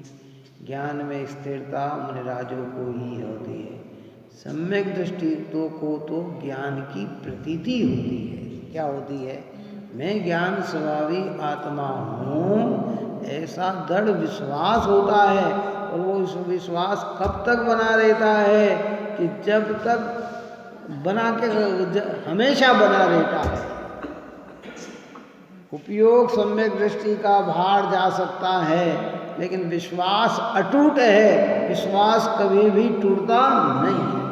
ज्ञान में स्थिरता मुनिराजों को ही होती है। सम्यक दृष्टि को तो ज्ञान की प्रतीति होती है। क्या होती है? मैं ज्ञान स्वभावी आत्मा हूँ, ऐसा दृढ़ विश्वास होता है। और वो विश्वास कब तक बना रहता है कि जब तक बना के हमेशा बना रहता है। उपयोग सम्यक दृष्टि का बाहर जा सकता है, लेकिन विश्वास अटूट है, विश्वास कभी भी टूटता नहीं है।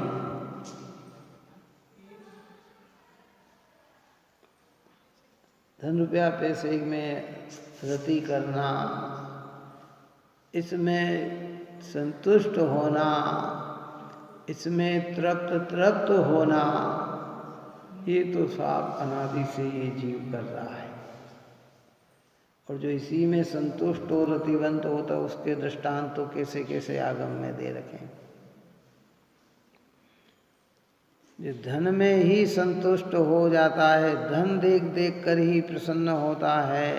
धन रुपया पैसे में रति करना, इसमें संतुष्ट होना, इसमें तृप्त होना, ये तो साफ अनादि से ये जीव कर रहा है। और जो इसी में संतुष्ट हो, रतिवंत होता, उसके दृष्टांत तो कैसे कैसे आगम में दे रखें। जो धन में ही संतुष्ट हो जाता है, धन देख देख कर ही प्रसन्न होता है,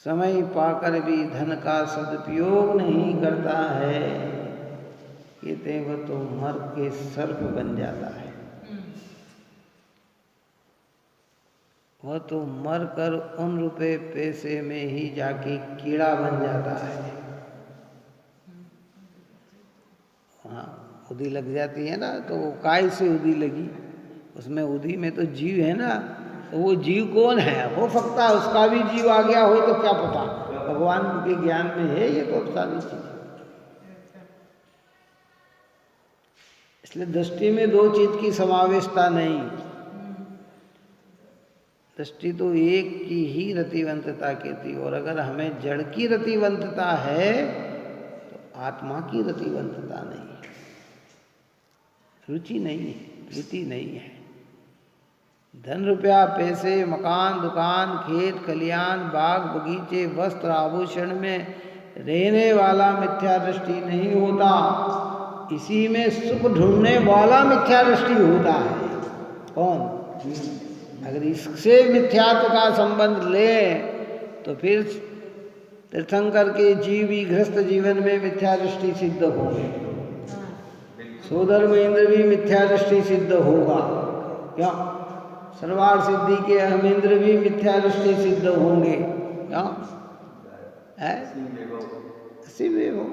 समय पाकर भी धन का सदुपयोग नहीं करता है, कहते वह तो मर के सर्प बन जाता है। वह तो मर कर उन रुपए पैसे में ही जाके कीड़ा बन जाता है। हाँ, उदी लग जाती है ना, तो वो काय से उदी लगी, उसमें उदी में तो जीव है ना, तो वो जीव कौन है? हो सकता है उसका भी जीव आ गया हो, तो क्या पता, भगवान के ज्ञान में है ये तो सारी चीज। इसलिए दृष्टि में दो चीज की समावेशता नहीं, दृष्टि तो एक की ही रतिवंतता कहती। और अगर हमें जड़ की रतिवंतता है तो आत्मा की रतिवंतता नहीं, रुचि नहीं है, प्रीति नहीं है। धन रुपया पैसे, मकान दुकान, खेत खलियान, बाग बगीचे, वस्त्र आभूषण में रहने वाला मिथ्या दृष्टि नहीं होता, इसी में सुख ढूंढने वाला मिथ्या दृष्टि होता है। कौन? अगर इससे मिथ्यात्व का संबंध ले तो फिर तीर्थंकर के जीवी गृहस्थ जीवन में मिथ्या दृष्टि सिद्ध होगी, सोदर महेंद्र भी मिथ्या दृष्टि सिद्ध होगा। क्या? सर्वार सिद्धि के अहमेंद्र भी मिथ्या दृष्टि सिद्ध होंगे। क्या है? इसी में हो,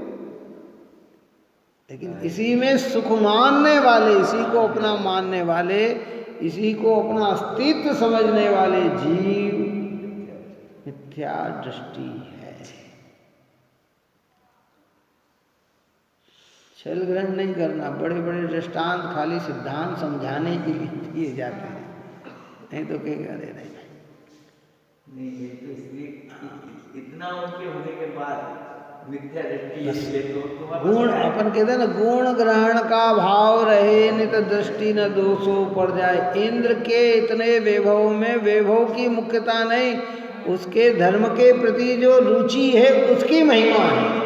लेकिन इसी में सुख मानने वाले, इसी को अपना मानने वाले, इसी को अपना अस्तित्व समझने वाले जीव मिथ्या दृष्टि है। छल ग्रहण नहीं करना। बड़े बड़े दृष्टांत खाली सिद्धांत समझाने के लिए दिए जाते हैं, नहीं तो क्या करे नहीं। नहीं ये तो इसलिए इतना उनके होने के बाद मिथ्या दृष्टि इसलिए तो गुण अपन कहते हैं ना, गुण ग्रहण का भाव रहे नित दृष्टि न दोषो पड़ जाए। इंद्र के इतने वैभव में वैभव की मुख्यता नहीं, उसके धर्म के प्रति जो रुचि है उसकी महिमा है।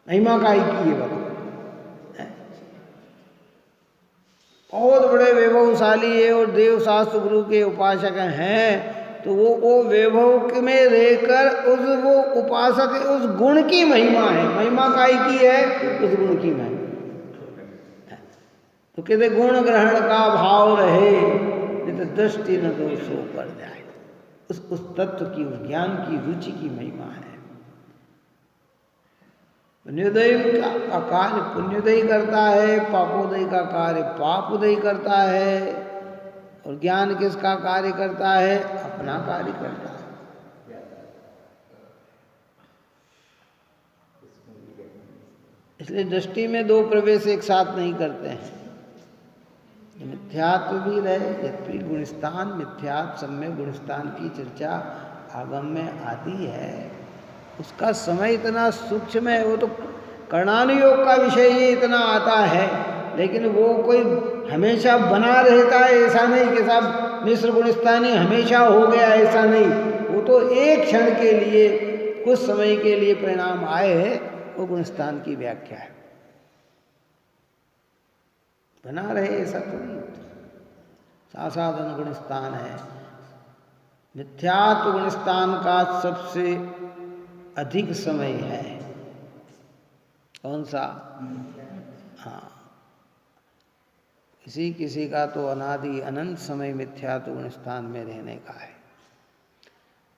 महिमा का ही की है बता, बहुत बड़े वैभवशाली है और देव शास्त्र गुरु के उपासक हैं, तो वो वैभव में रहकर उस वो उपासक उस गुण की महिमा है। महिमा काय की है? उस गुण की महिमा। तो कहते गुण ग्रहण का भाव रहे नहीं तो दृष्टि न दोषो पड़ जाए। उस तत्व की, उस ज्ञान की रुचि की महिमा है। पुण्योदय का कार्य पुण्योदय करता है, पापोदय का कार्य पापोदय करता है, और ज्ञान किसका कार्य करता है? अपना कार्य करता है। इसलिए दृष्टि में दो प्रवेश एक साथ नहीं करते हैं। मिथ्यात्व भी रहे, यद्यपि गुणस्थान मिथ्यात्व सम्यक गुणस्थान की चर्चा आगम में आती है, उसका समय इतना सूक्ष्म है। वो तो कर्णानुयोग का विषय ये इतना आता है, लेकिन वो कोई हमेशा बना रहता है ऐसा नहीं कि साहब मिश्र गुणस्थानी हमेशा हो गया, ऐसा नहीं। वो तो एक क्षण के लिए, कुछ समय के लिए परिणाम आए हैं, वो गुणस्थान की व्याख्या है। बना रहे ऐसा तो नहीं होता। सासाधन गुणस्थान है। मिथ्यात्व गुणस्थान का सबसे अधिक समय है कौन सा? हाँ, किसी किसी का तो अनादि अनंत समय मिथ्यात्व गुणस्थान में रहने का है,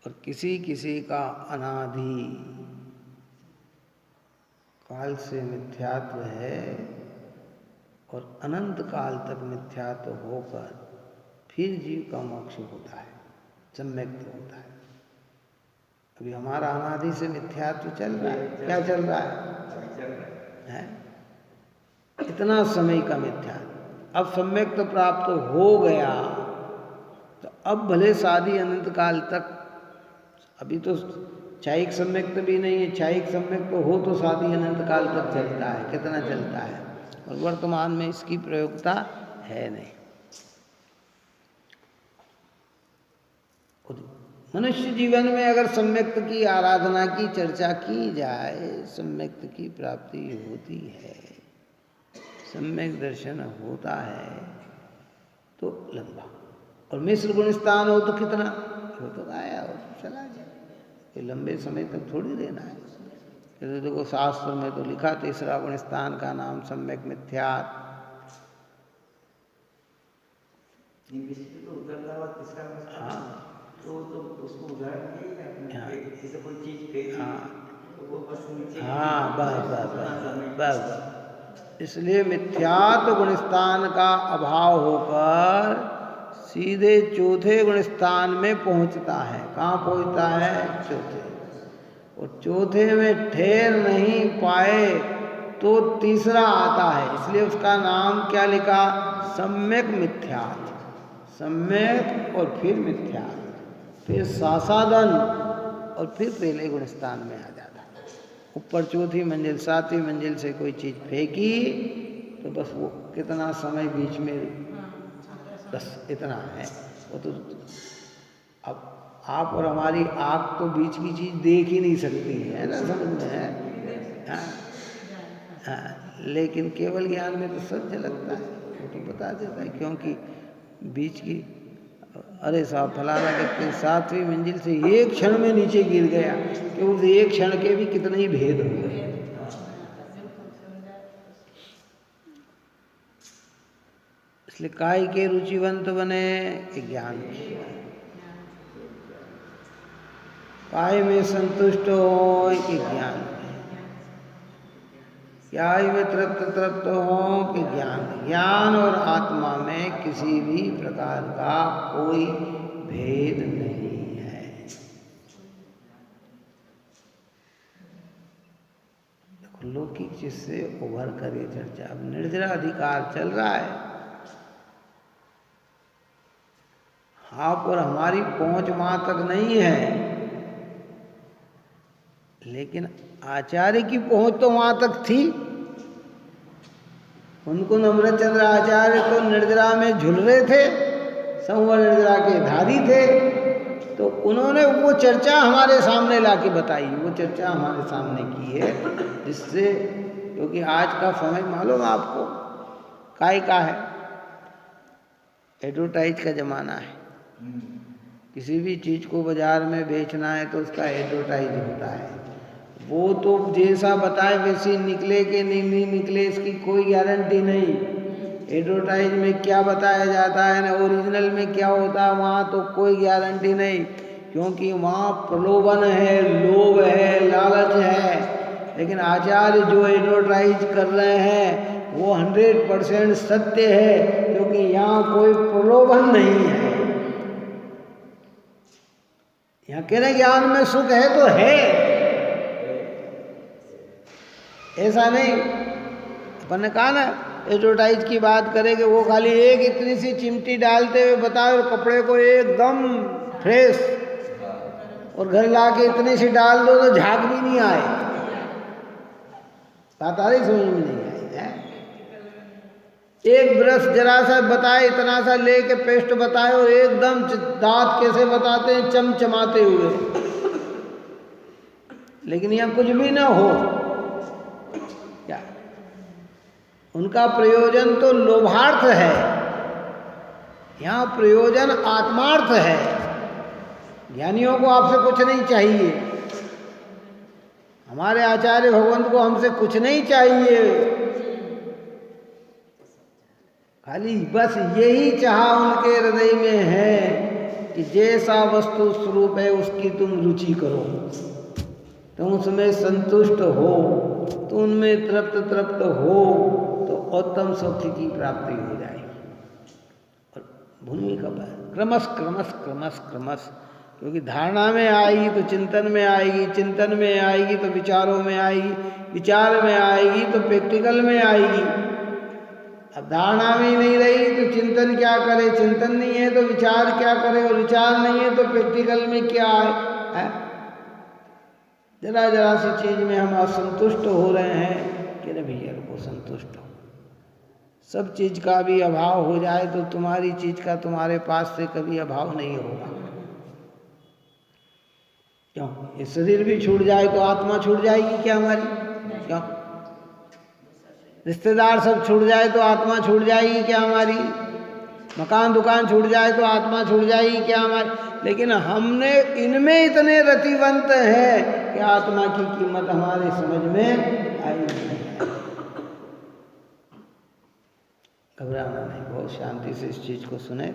और किसी किसी का अनादि काल से मिथ्यात्व है, और अनंत काल तक मिथ्यात्व होकर फिर जीव का मोक्ष होता है, सम्यक्त होता है। अभी हमारा अनादि से मिथ्यात्व चल रहा है। क्या चल रहा है? इतना समय का मिथ्यात्व। अब सम्यक्त प्राप्त हो गया तो अब भले शादी अनंत काल तक, अभी तो क्षयिक सम्यक्त भी नहीं है। क्षयिक सम्यक्त हो तो शादी अनंत काल तक चलता है। कितना चलता है? और वर्तमान में इसकी प्रयोगता है नहीं। मनुष्य जीवन में अगर सम्यक्त की आराधना की चर्चा की जाए, सम्यक्त की प्राप्ति होती है, सम्यक दर्शन होता है तो लंबा, और मिश्र गुणस्थान हो तो कितना हो तो आया हो तो चला जाए, कि लंबे समय तक थोड़ी रहना है। तो देखो शास्त्र में तो लिखा, तीसरा गुणस्थान का नाम सम्यक मिथ्यात्व। हाँ, तो उसको उदाहरण दिए जैसे कोई चीज फेंकी, तो वो बस नीचे। हाँ, बस। इसलिए मिथ्यात्व गुणस्थान का अभाव होकर सीधे चौथे गुणस्थान में पहुंचता है। कहाँ पहुंचता है? चौथे। और चौथे में ठहर नहीं पाए तो तीसरा आता है, इसलिए उसका नाम क्या लिखा? सम्यक मिथ्यात्व। सम्यक और फिर मिथ्यात्व, फिर सासाधन, और फिर पहले गुणस्थान में आ जाता है। ऊपर चौथी मंजिल सातवीं मंजिल से कोई चीज़ फेंकी तो बस वो कितना समय बीच में, बस इतना है। वो तो अब आप और हमारी आँख तो बीच की चीज़ देख ही नहीं सकती है ना, समझ में है? हाँ, लेकिन केवल ज्ञान में तो सब झलकता है, वो तो बता देता है। क्योंकि बीच की, अरे साहब फलाना व्यक्ति सातवीं मंजिल से एक क्षण में नीचे गिर गया, कि उस एक क्षण के भी कितने ही भेद हो गए। इसलिए काय के रुचिवंत बने कि ज्ञान की, काय में संतुष्ट हो कि ज्ञान में, काय में तृप्त हो कि ज्ञान। ज्ञान और आत्मा में किसी भी प्रकार का कोई भेद नहीं है। लौकिक चीज से उभर कर ये चर्चा। अब निर्जरा अधिकार चल रहा है, आप और हमारी पहुंच वहां तक नहीं है, लेकिन आचार्य की पहुंच तो वहां तक थी। उनको अमृतचंद्र आचार्य तो निर्जरा में झुल रहे थे, संवर निर्जरा के धारी थे, तो उन्होंने वो चर्चा हमारे सामने लाके बताई, वो चर्चा हमारे सामने की है, जिससे, क्योंकि आज का समय मालूम आपको काय का है, एडवर्टाइज का जमाना है। किसी भी चीज को बाजार में बेचना है तो उसका एडवर्टाइज होता है। वो तो जैसा बताए वैसे निकले कि नहीं निकले इसकी कोई गारंटी नहीं। एडवर्टाइज में क्या बताया जाता है ना ओरिजिनल में क्या होता है वहाँ तो कोई गारंटी नहीं, क्योंकि वहाँ प्रलोभन है, लोभ है, लालच है। लेकिन आचार्य जो एडवर्टाइज कर रहे हैं वो 100% सत्य है, क्योंकि यहाँ कोई प्रलोभन नहीं है। यहाँ कह रहे ज्ञान में सुख है तो है, ऐसा नहीं। अपन ने कहा ना एडवर्टाइज की बात करें कि वो खाली एक इतनी सी चिमटी डालते हुए बताए और कपड़े को एकदम फ्रेश, और घर ला के इतनी सी डाल दो तो झाग भी नहीं आए। बात आ रही, समझ में नहीं आई है? एक ब्रश जरा सा बताए, इतना सा लेके पेस्ट बताए और एकदम दांत कैसे बताते हैं चमचमाते हुए, लेकिन यहाँ कुछ भी ना हो। क्या उनका प्रयोजन तो लोभार्थ है, यहाँ प्रयोजन आत्मार्थ है। ज्ञानियों को आपसे कुछ नहीं चाहिए, हमारे आचार्य भगवंत को हमसे कुछ नहीं चाहिए, खाली बस यही चाहा उनके हृदय में है कि जैसा वस्तु स्वरूप है उसकी तुम रुचि करो, तुम उसमें संतुष्ट हो, तो उनमें तृप्त हो, तो उत्तम सौख्य की प्राप्ति हो जाएगी। और भूमि का क्रमश क्रमश क्रमश क्रमश, क्योंकि धारणा में आएगी तो चिंतन में आएगी, चिंतन में आएगी तो विचारों में आएगी, विचार में आएगी तो प्रैक्टिकल में आएगी। अब धारणा में ही नहीं रही तो चिंतन क्या करे, चिंतन नहीं है तो विचार क्या करे, और विचार नहीं है तो प्रैक्टिकल में क्या है? जरा जरा सी चीज में हम असंतुष्ट हो रहे हैं कि भैया को संतुष्ट हो। सब चीज का भी अभाव हो जाए तो तुम्हारी चीज का तुम्हारे पास से कभी अभाव नहीं होगा। क्यों? ये शरीर भी छूट जाए तो आत्मा छूट जाएगी क्या हमारी? क्यों? रिश्तेदार सब छूट जाए तो आत्मा छूट जाएगी क्या हमारी? मकान दुकान छूट जाए तो आत्मा छूट जाएगी क्या हमारी? लेकिन हमने इनमें इतने रतिवंत हैं कि आत्मा की कीमत हमारे समझ में आई नहीं है। घबराना नहीं, बहुत शांति से इस चीज को सुने।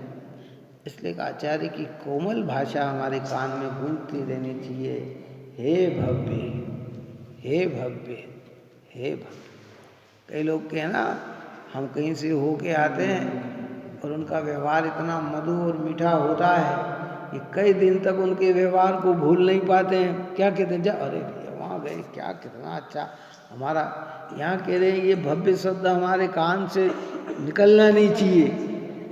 इसलिए आचार्य की कोमल भाषा हमारे कान में गूंजती रहनी चाहिए। हे भव्य, हे भव्य, हे भव्य। कई लोग के ना हम कहीं से होके आते हैं और उनका व्यवहार इतना मधुर और मीठा होता है कि कई दिन तक उनके व्यवहार को भूल नहीं पाते हैं। क्या कहते हैं, जा अरे भैया वहाँ गए, क्या कितना अच्छा हमारा। यहाँ कह रहे हैं ये भव्य शब्द हमारे कान से निकलना नहीं चाहिए।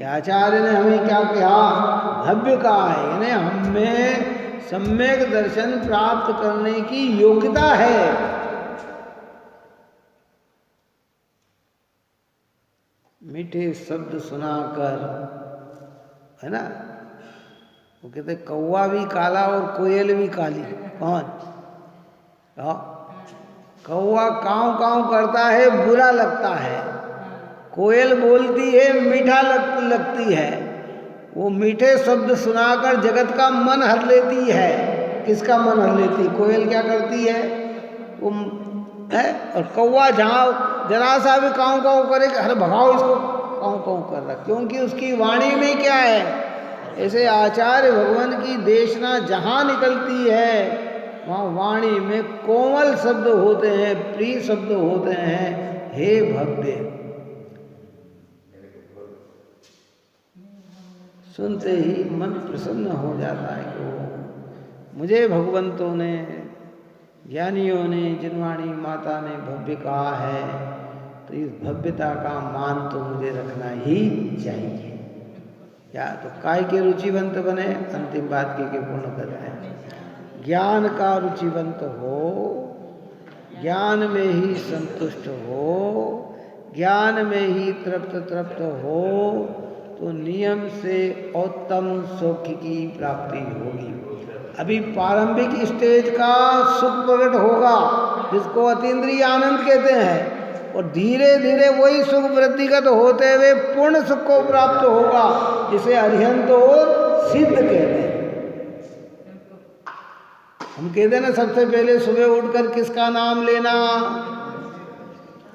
आचार्य ने हमें क्या कहा? भव्य कहा है, यानी हमें सम्यक दर्शन प्राप्त करने की योग्यता है। मीठे शब्द सुनाकर, है ना, वो कहते कौवा भी काला और कोयल भी काली। कौन? कौवा काँव काँव करता है, बुरा लगता है। कोयल बोलती है, मीठा लगती है। वो मीठे शब्द सुनाकर जगत का मन हर लेती है। किसका मन हर लेती? कोयल क्या करती है? वो है, और कौवा जहाँ जरा सा भी काँव काँव करे, अरे भगाओ इसको, काँव काँव कर रहा, क्योंकि उसकी वाणी में क्या है? ऐसे आचार्य भगवान की देशना जहाँ निकलती है वहाँ वाणी में कोमल शब्द होते हैं, प्रिय शब्द होते हैं। हे भव्य, सुनते ही मन प्रसन्न हो जाता है कि मुझे भगवंतों ने ज्ञानियों ने जिनवाणी माता ने भव्य कहा है, तो इस भव्यता का मान तो मुझे रखना ही चाहिए। या तो काय के रुचिवंत बने, अंतिम बात की पूर्ण करते हैं। ज्ञान का रुचिवंत हो, ज्ञान में ही संतुष्ट हो, ज्ञान में ही तृप्त हो, तो नियम से उत्तम सुख की प्राप्ति होगी। अभी प्रारंभिक स्टेज का सुख प्रकट होगा, जिसको अतीन्द्रिय आनंद कहते हैं, और धीरे धीरे वही सुख वृद्धिगत होते हुए पूर्ण सुख को प्राप्त होगा, जिसे अरिहंत और सिद्ध कहते हैं। हम कहते हैं ना, सबसे पहले सुबह उठकर किसका नाम लेना?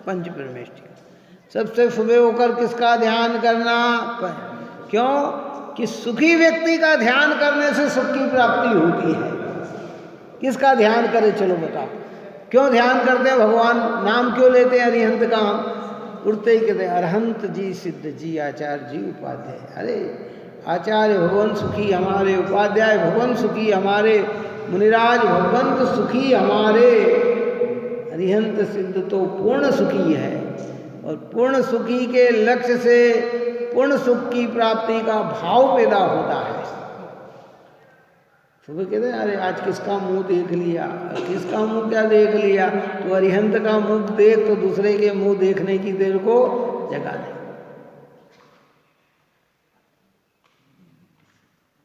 पंच परमेष्टि। सबसे सुबह होकर किसका ध्यान करना? क्यों कि सुखी व्यक्ति का ध्यान करने से सुख की प्राप्ति होती है। किसका ध्यान करे? चलो बताओ, क्यों ध्यान करते हैं? भगवान नाम क्यों लेते हैं अरिहंत का? उठते ही कहते हैं अरहंत जी, सिद्ध जी, आचार्य जी, उपाध्याय। अरे आचार्य भगवान सुखी हमारे, उपाध्याय भगवान सुखी हमारे, मुनिराज भगवंत सुखी हमारे। अरिहंत सिद्ध तो पूर्ण सुखी है, और पूर्ण सुखी के लक्ष्य से पूर्ण सुख की प्राप्ति का भाव पैदा होता है। सुबह कहते हैं अरे आज किसका मुंह देख लिया, किसका मुंह क्या देख लिया? तो अरिहंत का मुंह देख तो दूसरे के मुंह देखने की देर को जगा दे।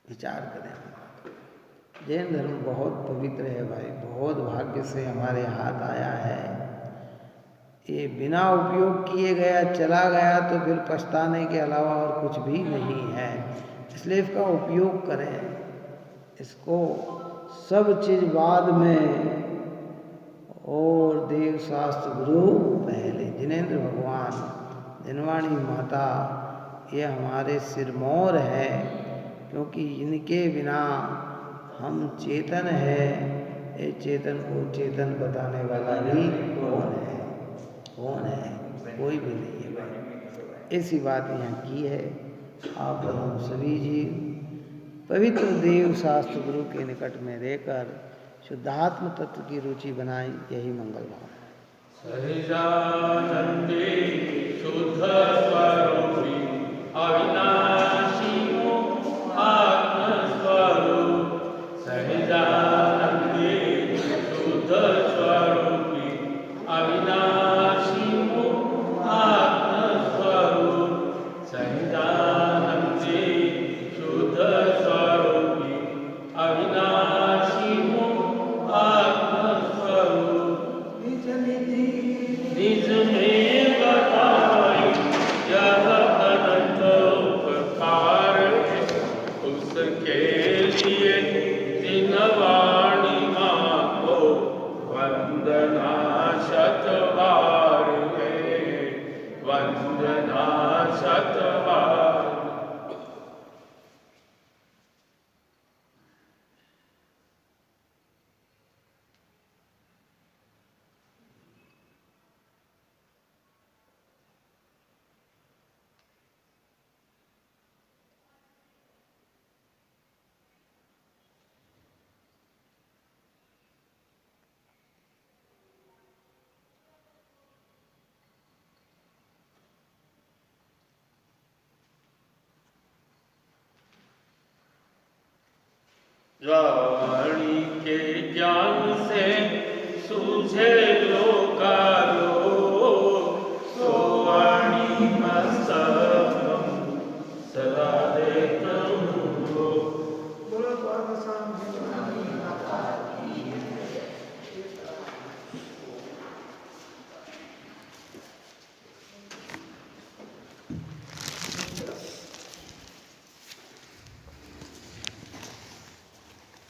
विचार करें। जैन धर्म बहुत पवित्र है भाई, बहुत भाग्य से हमारे हाथ आया है। ये बिना उपयोग किए गया चला गया तो फिर पछताने के अलावा और कुछ भी नहीं है। इसलिए इसका उपयोग करें। इसको सब चीज बाद में और देव शास्त्र गुरु पहले। जिनेंद्र भगवान, जिनवाणी माता, ये हमारे सिरमौर है, क्योंकि इनके बिना हम चेतन है। ये चेतन को चेतन बताने वाला ही कौन है? कौन है? कोई भी नहीं है भाई। ऐसी बात यहाँ की है। आप हम सभी जी पवित्र देव शास्त्र गुरु के निकट में रहकर शुद्धात्म तत्व की रुचि बनाएं, यही मंगल भाव। सहजानंदे शुद्ध स्वरूपी अविनाशी आत्मस्वरूप। सहजानंदे शुद्ध स्वरूपी अविनाशी आत्मस्वरूप। सहजानंदे शुद्ध स्वरूपी अविनाशी आत्मस्वरूप। निज में बताई यह अनंत उपकार है, उसके लिए जिनवाणी माँ को वंदना शतबार है, वंदना शतबार। वाणी के ज्ञान से सूझे लो